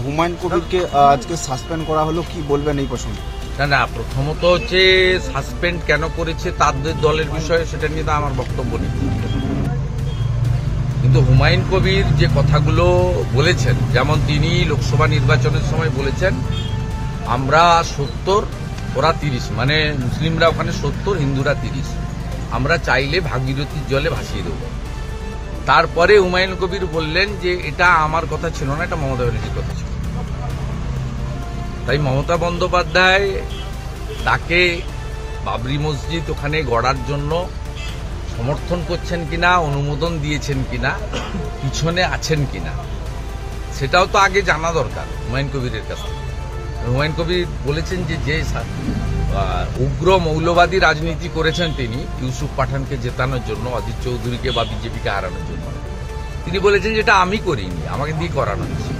হুমায়ুন কবিরকে আজকে সাসপেন্ড করা হলো, কি বলবেন এই প্রসঙ্গে? না, প্রথমত হচ্ছে সাসপেন্ড কেন করেছে তাদের দলের বিষয়ে সেটা নিয়ে তো আমার বক্তব্য নেই, কিন্তু হুমায়ুন কবির যে কথাগুলো বলেছেন, যেমন তিনি লোকসভা নির্বাচনের সময় বলেছেন আমরা 70 ওরা 30, মানে মুসলিমরা ওখানে 70 হিন্দুরা 30, আমরা চাইলে ভাগীরথীর জলে ভাসিয়ে দেব। তারপরে হুমায়ুন কবির বললেন যে এটা আমার কথা ছিল না, এটা মমতা ব্যানার্জির কথা ছিল। তাই মমতা বন্দ্যোপাধ্যায় তাকে বাবরি মসজিদ ওখানে গড়ার জন্য সমর্থন করছেন কিনা, অনুমোদন দিয়েছেন কিনা, পিছনে আছেন কিনা, সেটাও তো আগে জানা দরকার হুমায়ুন কবিরের কাছে। হুমায়ুন কবির বলেছেন যে উগ্র মৌলবাদী রাজনীতি করেছেন তিনি ইউসুফ পাঠানকে জেতানোর জন্য, অজিত চৌধুরীকে বা বিজেপিকে হারানোর জন্য। তিনি বলেছেন যেটা আমি করিনি, আমাকে দিয়ে করানো হয়েছে।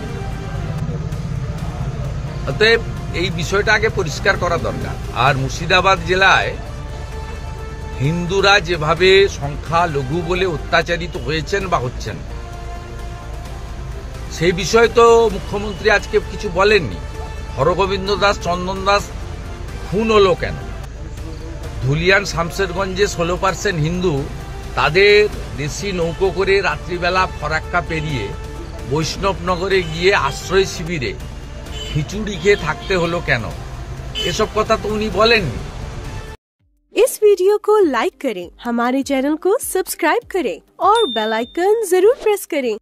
অতএব এই বিষয়টা আগে পরিষ্কার করা দরকার। আর মুর্শিদাবাদ জেলায় হিন্দুরা যেভাবে সংখ্যা লঘু বলে অত্যাচারিত হয়েছেন বা হচ্ছেন, সেই বিষয়ে তো মুখ্যমন্ত্রী আজকে কিছু বলেননি। হরগোবিন্দ দাস, চন্দন দাস খুন হলো কেন? ধুলিয়ান শামশেরগঞ্জে 16% হিন্দু তাদের দেশি নৌকো করে রাত্রিবেলা ফরাক্কা পেরিয়ে বৈষ্ণবনগরে গিয়ে আশ্রয় শিবিরে খিচুড়ি খেয়ে থাকতে হলো কেন? এসব কথা তো উনি বলেননি। इस वीडियो को लाइक करें, हमारे चैनल को सब्सक्राइब करें और बेल आइकन जरूर प्रेस करें